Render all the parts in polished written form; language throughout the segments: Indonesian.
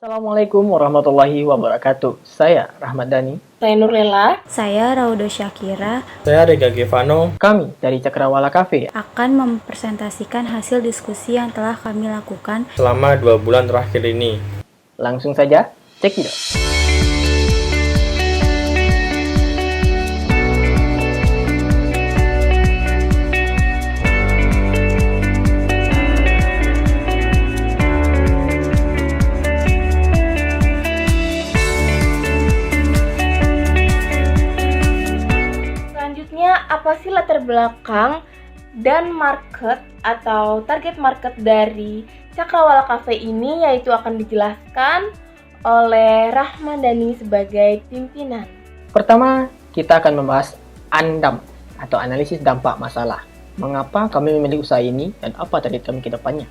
Assalamualaikum warahmatullahi wabarakatuh. Saya Rahmat Dhani. Saya Nurlela. Saya Raudo Syakira Saya Rega Gevano. Kami dari Cakrawala Cafe akan mempresentasikan hasil diskusi yang telah kami lakukan Selama 2 bulan terakhir ini. Langsung saja, cekidot. Selanjutnya, apa sih latar belakang dan market atau target market dari Cakrawala Cafe ini, yaitu akan dijelaskan oleh Rahmat Dhani sebagai pimpinan. Pertama, kita akan membahas ANDAM atau analisis dampak masalah. Mengapa kami memilih usaha ini dan apa target kami ke depannya.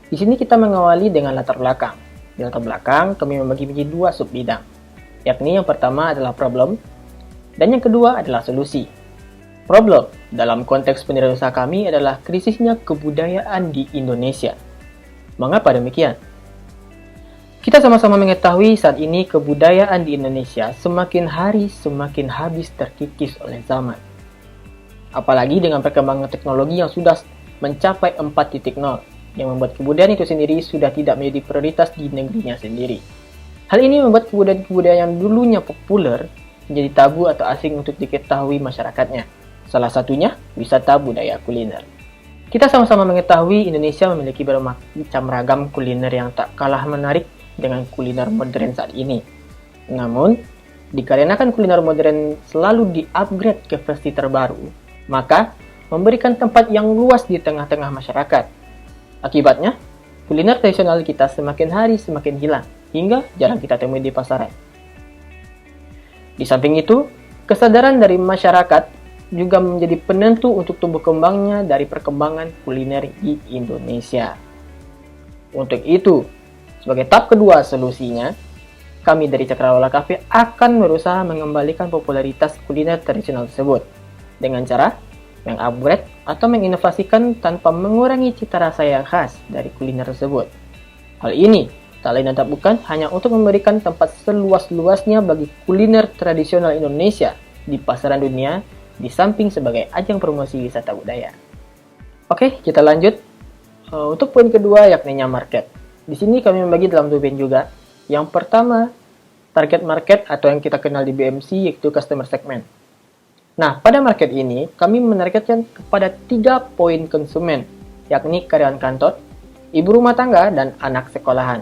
Di sini kita mengawali dengan latar belakang. Di latar belakang, kami membagi menjadi 2 sub bidang, yakni yang pertama adalah problem dan yang kedua adalah solusi. Problem dalam konteks pendirian usaha kami adalah krisisnya kebudayaan di Indonesia. Mengapa demikian? Kita sama-sama mengetahui saat ini kebudayaan di Indonesia semakin hari semakin habis terkikis oleh zaman. Apalagi dengan perkembangan teknologi yang sudah mencapai 4.0 yang membuat kebudayaan itu sendiri sudah tidak menjadi prioritas di negerinya sendiri. Hal ini membuat kebudayaan-kebudayaan yang dulunya populer menjadi tabu atau asing untuk diketahui masyarakatnya. Salah satunya wisata budaya kuliner. Kita sama-sama mengetahui Indonesia memiliki bermacam ragam kuliner yang tak kalah menarik dengan kuliner modern saat ini. Namun, dikarenakan kuliner modern selalu di-upgrade ke versi terbaru, maka memberikan tempat yang luas di tengah-tengah masyarakat. Akibatnya, kuliner tradisional kita semakin hari semakin hilang, hingga jarang kita temui di pasaran. Di samping itu, kesadaran dari masyarakat juga menjadi penentu untuk tumbuh kembangnya dari perkembangan kuliner di Indonesia. Untuk itu, sebagai tahap kedua solusinya, kami dari Cakrawala Cafe akan berusaha mengembalikan popularitas kuliner tradisional tersebut dengan cara mengupgrade atau menginovasikan tanpa mengurangi cita rasa yang khas dari kuliner tersebut. Hal ini tak lain dan tak bukan hanya untuk memberikan tempat seluas-luasnya bagi kuliner tradisional Indonesia di pasaran dunia, di samping sebagai ajang promosi wisata budaya. Oke, kita lanjut. Untuk poin kedua yakni market. Di sini kami membagi dalam 2 band juga. Yang pertama, target market atau yang kita kenal di BMC yaitu customer segment. Nah, pada market ini kami menargetkan kepada 3 poin konsumen, yakni karyawan kantor, ibu rumah tangga, dan anak sekolahan.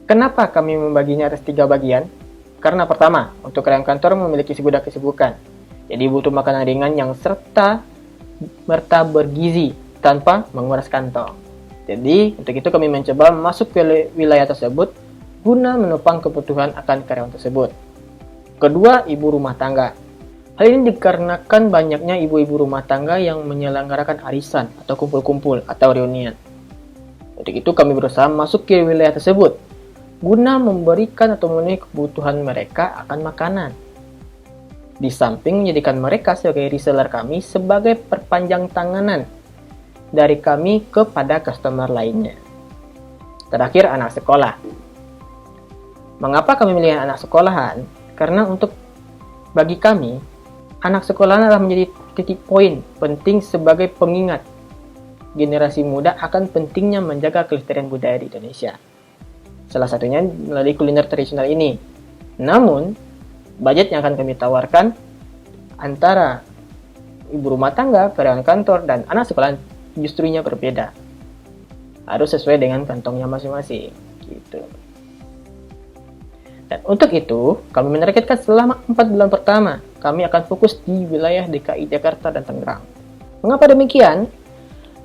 Kenapa kami membaginya atas 3 bagian? Karena pertama, untuk karyawan kantor memiliki segudang kesibukan. Jadi butuh makanan ringan yang serta-merta bergizi tanpa menguras kantong. Jadi, untuk itu kami mencoba masuk ke wilayah tersebut guna menopang kebutuhan akan karyawan tersebut. Kedua, ibu rumah tangga. Hal ini dikarenakan banyaknya ibu-ibu rumah tangga yang menyelenggarakan arisan atau kumpul-kumpul atau reunian. Untuk itu kami berusaha masuk ke wilayah tersebut guna memberikan atau memenuhi kebutuhan mereka akan makanan. Di samping menjadikan mereka sebagai reseller kami sebagai perpanjang tanganan dari kami kepada customer lainnya. Terakhir, anak sekolah. Mengapa kami memilih anak sekolahan? Karena bagi kami, anak sekolahan adalah menjadi titik poin penting sebagai pengingat generasi muda akan pentingnya menjaga kelestarian budaya di Indonesia. Salah satunya melalui kuliner tradisional ini. Namun, budget yang akan kami tawarkan antara ibu rumah tangga, karyawan kantor, dan anak sekolah justrunya berbeda. Harus sesuai dengan kantongnya masing-masing. Gitu. Dan untuk itu, kami menargetkan selama 4 bulan pertama, kami akan fokus di wilayah DKI Jakarta dan Tangerang. Mengapa demikian?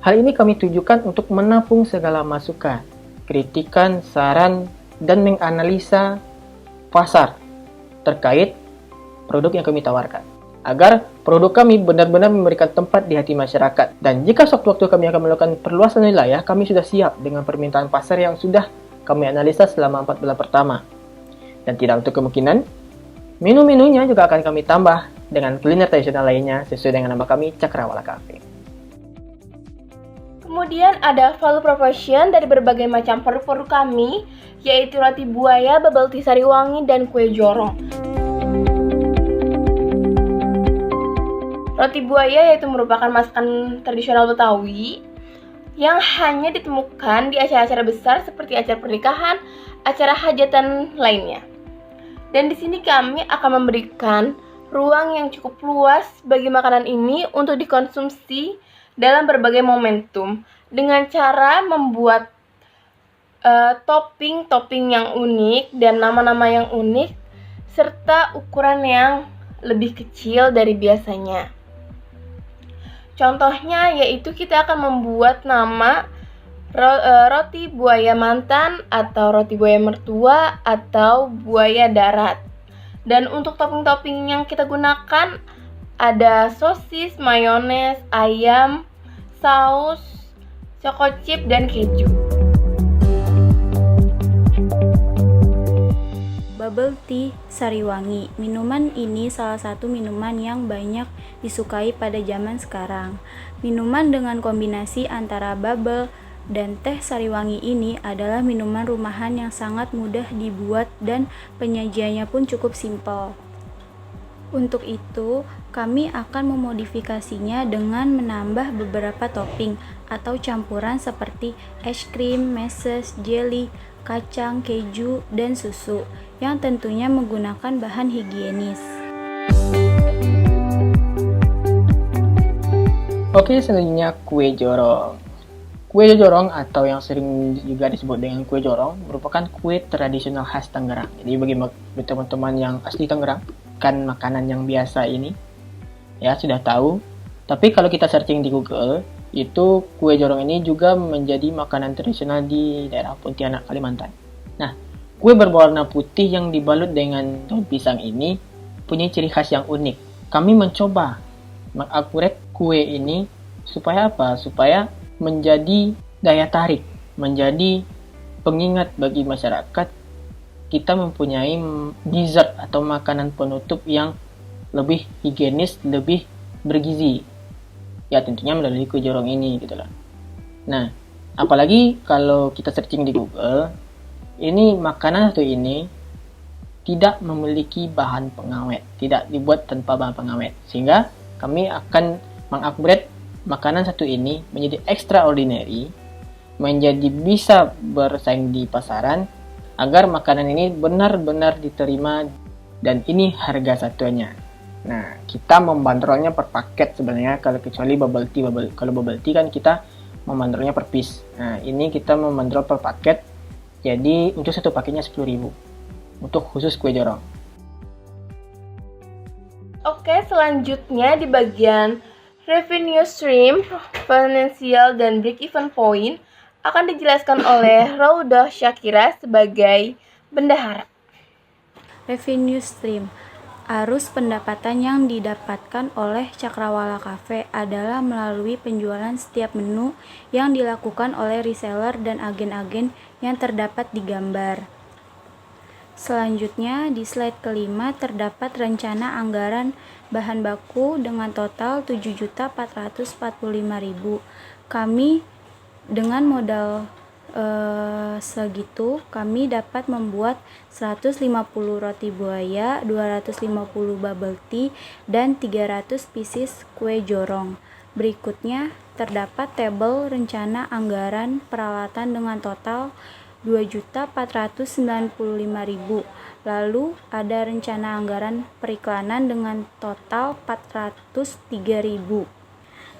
Hal ini kami tujukan untuk menampung segala masukan, kritikan, saran, dan menganalisa pasar terkait produk yang kami tawarkan, agar produk kami benar-benar memberikan tempat di hati masyarakat. Dan jika sewaktu-waktu kami akan melakukan perluasan wilayah, kami sudah siap dengan permintaan pasar yang sudah kami analisa selama 4 bulan pertama. Dan tidak untuk kemungkinan, menu-menunya juga akan kami tambah dengan kuliner tradisional lainnya sesuai dengan nama kami, Cakrawala Cafe. Kemudian ada value proposition dari berbagai macam produk-produk kami, yaitu roti buaya, bubble tea Sariwangi, dan kue jorong. Roti buaya yaitu merupakan masakan tradisional Betawi yang hanya ditemukan di acara-acara besar seperti acara pernikahan, acara hajatan lainnya. Dan di sini kami akan memberikan ruang yang cukup luas bagi makanan ini untuk dikonsumsi dalam berbagai momentum dengan cara membuat topping-topping yang unik dan nama-nama yang unik serta ukuran yang lebih kecil dari biasanya. Contohnya yaitu kita akan membuat nama roti buaya mantan atau roti buaya mertua atau buaya darat. Dan untuk topping-topping yang kita gunakan ada sosis, mayones, ayam, saus, choco chip, dan keju. Bubble tea Sariwangi. Minuman ini salah satu minuman yang banyak disukai pada zaman sekarang. Minuman dengan kombinasi antara bubble dan teh Sariwangi ini adalah minuman rumahan yang sangat mudah dibuat dan penyajiannya pun cukup simpel. Untuk itu, kami akan memodifikasinya dengan menambah beberapa topping atau campuran seperti es krim, meses, jelly, kacang, keju, dan susu yang tentunya menggunakan bahan higienis. Oke, selanjutnya kue jorong. Kue jorong atau yang sering juga disebut dengan kue jorong merupakan kue tradisional khas Tangerang. Jadi bagi teman-teman yang asli Tangerang, kan makanan yang biasa ini ya sudah tahu. Tapi kalau kita searching di Google, itu kue jorong ini juga menjadi makanan tradisional di daerah Pontianak, Kalimantan. Nah, kue berwarna putih yang dibalut dengan daun pisang ini punya ciri khas yang unik. Kami mencoba mengakurat kue ini supaya apa? Supaya menjadi daya tarik, menjadi pengingat bagi masyarakat kita mempunyai dessert atau makanan penutup yang lebih higienis, lebih bergizi. Ya tentunya melalui kue jorong ini gitu lah. Nah, apalagi kalau kita searching di Google, ini makanan satu ini tidak memiliki bahan pengawet, tidak dibuat tanpa bahan pengawet, sehingga kami akan mengupgrade makanan satu ini menjadi extraordinary, menjadi bisa bersaing di pasaran agar makanan ini benar-benar diterima dan ini harga satunya. Nah, kita membandrolnya per paket sebenarnya kalau kecuali bubble tea. Kalau bubble tea kan kita membandrolnya per piece. Nah, ini kita membandrol per paket. Jadi untuk satu paketnya 10.000 untuk khusus kue jorong. Oke, selanjutnya di bagian revenue stream, financial, dan break-even point akan dijelaskan oleh Raudah Syakira sebagai bendahara. Revenue stream. Arus pendapatan yang didapatkan oleh Cakrawala Cafe adalah melalui penjualan setiap menu yang dilakukan oleh reseller dan agen-agen yang terdapat di gambar. Selanjutnya, di slide kelima terdapat rencana anggaran bahan baku dengan total 7.445.000. Kami dengan modal segitu, kami dapat membuat 150 roti buaya, 250 bubble tea, dan 300 pieces kue jorong. Berikutnya, terdapat tabel rencana anggaran peralatan dengan total 2.495.000. Lalu ada rencana anggaran periklanan dengan total 403.000.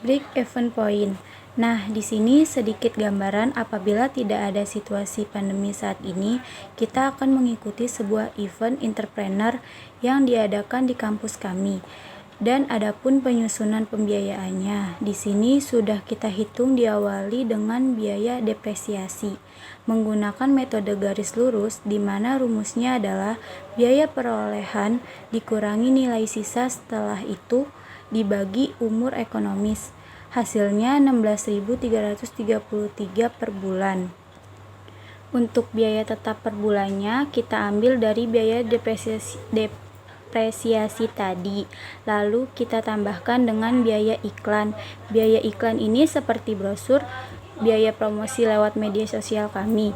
Break even point. Nah, di sini sedikit gambaran apabila tidak ada situasi pandemi saat ini, kita akan mengikuti sebuah event entrepreneur yang diadakan di kampus kami. Dan adapun penyusunan pembiayaannya, di sini sudah kita hitung diawali dengan biaya depresiasi menggunakan metode garis lurus di mana rumusnya adalah biaya perolehan dikurangi nilai sisa setelah itu dibagi umur ekonomis. Hasilnya 16.333 per bulan. Untuk biaya tetap per bulannya kita ambil dari biaya depresiasi tadi, lalu kita tambahkan dengan biaya iklan. Biaya iklan ini seperti brosur biaya promosi lewat media sosial kami.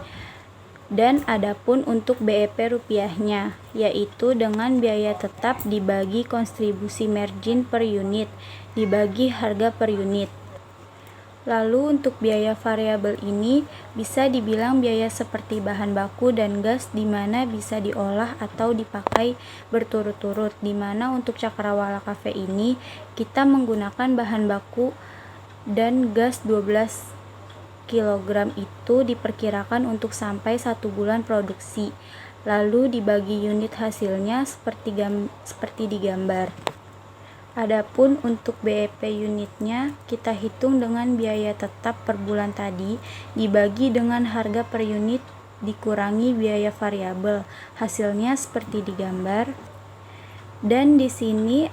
Dan adapun untuk BEP rupiahnya, yaitu dengan biaya tetap dibagi kontribusi margin per unit, dibagi harga per unit. Lalu untuk biaya variabel ini bisa dibilang biaya seperti bahan baku dan gas di mana bisa diolah atau dipakai berturut-turut, di mana untuk Cakrawala Cafe ini kita menggunakan bahan baku dan gas 12 kg itu diperkirakan untuk sampai 1 bulan produksi. Lalu dibagi unit hasilnya seperti digambar. Adapun untuk BEP unitnya kita hitung dengan biaya tetap per bulan tadi dibagi dengan harga per unit dikurangi biaya variabel. Hasilnya seperti digambar. Dan di sini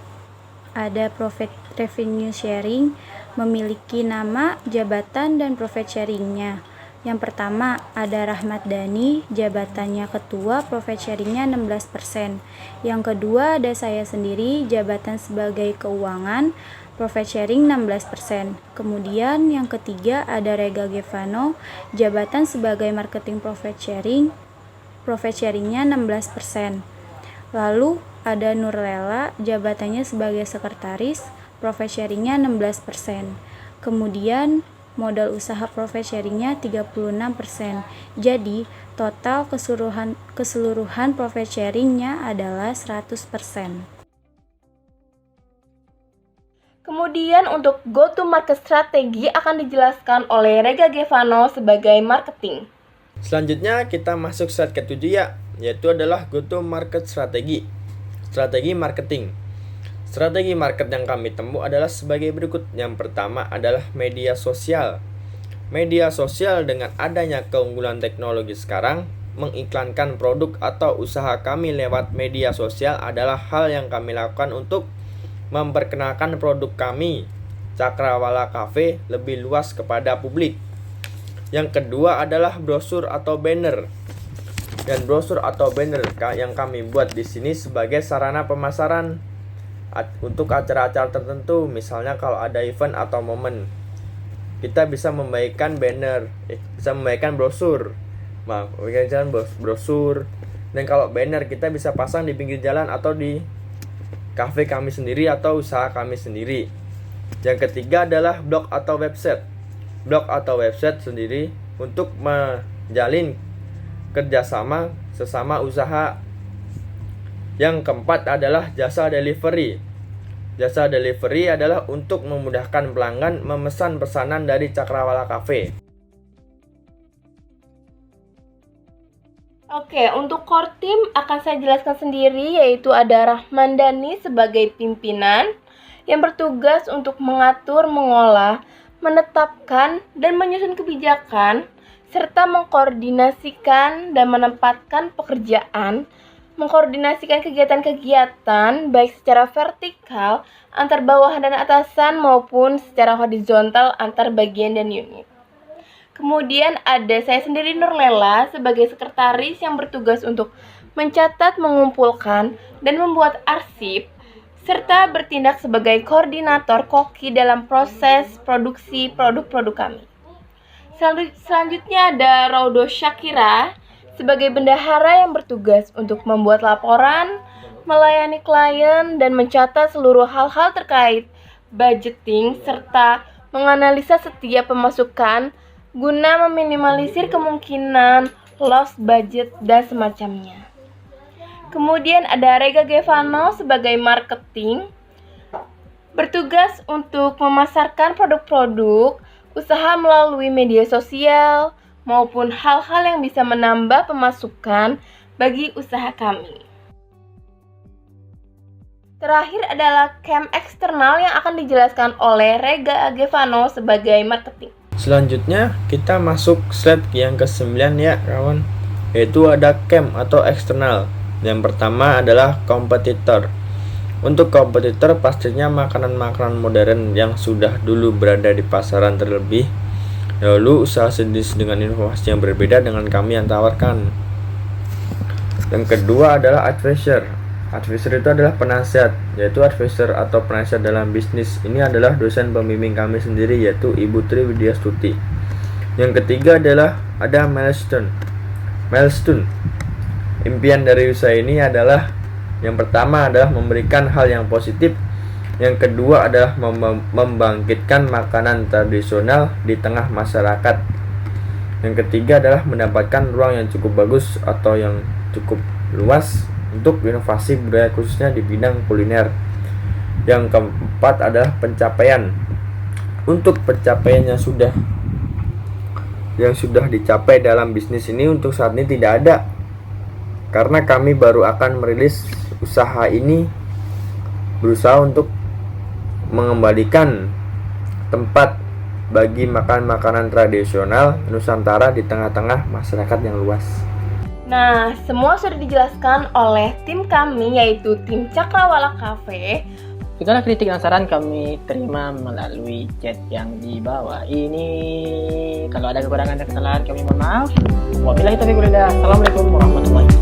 ada profit revenue sharing memiliki nama, jabatan, dan profit sharingnya. Yang pertama ada Rahmat Dhani, jabatannya ketua, profit sharingnya 16%. Yang kedua ada saya sendiri, jabatan sebagai keuangan, profit sharing 16%. Kemudian yang ketiga ada Rega Gevano, jabatan sebagai marketing profit sharingnya 16%. Lalu ada Nurlela, jabatannya sebagai sekretaris, profit sharingnya 16%. Kemudian modal usaha profit sharingnya 36%. Jadi total keseluruhan profit sharingnya adalah 100%. Kemudian untuk go to market strategi akan dijelaskan oleh Rega Gevano sebagai marketing. Selanjutnya kita masuk slide ke-7 ya, yaitu adalah go to market strategi. Strategi marketing. Strategi market yang kami temui adalah sebagai berikut. Yang pertama adalah media sosial. Media sosial dengan adanya keunggulan teknologi sekarang, mengiklankan produk atau usaha kami lewat media sosial adalah hal yang kami lakukan untuk memperkenalkan produk kami, Cakrawala Cafe, lebih luas kepada publik. Yang kedua adalah brosur atau banner. Dan brosur atau banner yang kami buat di sini sebagai sarana pemasaran untuk acara-acara tertentu, misalnya kalau ada event atau momen, kita bisa membagikan banner, bisa membagikan brosur, brosur. Dan kalau banner kita bisa pasang di pinggir jalan atau di kafe kami sendiri atau usaha kami sendiri. Yang ketiga adalah blog atau website. Blog atau website sendiri untuk menjalin kerjasama sesama usaha. Yang keempat adalah jasa delivery. Jasa delivery adalah untuk memudahkan pelanggan memesan pesanan dari Cakrawala Cafe. Oke, untuk core team akan saya jelaskan sendiri, yaitu ada Rahman Dhani sebagai pimpinan yang bertugas untuk mengatur, mengolah, menetapkan, dan menyusun kebijakan, serta mengkoordinasikan dan menempatkan pekerjaan, mengkoordinasikan kegiatan-kegiatan baik secara vertikal antar bawahan dan atasan maupun secara horizontal antar bagian dan unit. Kemudian ada saya sendiri Nurlela sebagai sekretaris yang bertugas untuk mencatat, mengumpulkan, dan membuat arsip serta bertindak sebagai koordinator koki dalam proses produksi produk-produk kami. Selanjutnya ada Raudo Syakira sebagai bendahara yang bertugas untuk membuat laporan, melayani klien, dan mencatat seluruh hal-hal terkait budgeting serta menganalisa setiap pemasukan guna meminimalisir kemungkinan lost budget dan semacamnya. Kemudian ada Rega Gevano sebagai marketing, bertugas untuk memasarkan produk-produk usaha melalui media sosial, maupun hal-hal yang bisa menambah pemasukan bagi usaha kami. Terakhir adalah camp eksternal yang akan dijelaskan oleh Rega Gevano sebagai marketing. Selanjutnya kita masuk slide yang ke-9 ya kawan, yaitu ada camp atau eksternal. Yang pertama adalah kompetitor. Untuk kompetitor pastinya makanan-makanan modern yang sudah dulu berada di pasaran terlebih lalu usaha sendiri dengan inovasi yang berbeda dengan kami yang tawarkan. Yang kedua adalah advisor. Advisor itu adalah penasihat, yaitu advisor atau penasihat dalam bisnis. Ini adalah dosen pembimbing kami sendiri, yaitu Ibu Tri Widya Stuti. Yang ketiga adalah ada milestone. Milestone. Impian dari usaha ini adalah yang pertama adalah memberikan hal yang positif. Yang kedua adalah membangkitkan makanan tradisional di tengah masyarakat. Yang ketiga adalah mendapatkan ruang yang cukup bagus atau yang cukup luas untuk inovasi budaya khususnya di bidang kuliner. Yang keempat adalah pencapaian. Untuk pencapaian yang sudah dicapai dalam bisnis ini untuk saat ini tidak ada, karena kami baru akan merilis usaha ini, berusaha untuk mengembalikan tempat bagi makan makanan tradisional Nusantara di tengah-tengah masyarakat yang luas. Nah, semua sudah dijelaskan oleh tim kami, yaitu tim Cakrawala Cafe. Segala kritik dan saran kami terima melalui chat yang di bawah ini. Kalau ada kekurangan dan kesalahan kami mohon maaf. Wabillahi taufiq walhidayah. Assalamualaikum warahmatullahi wabarakatuh.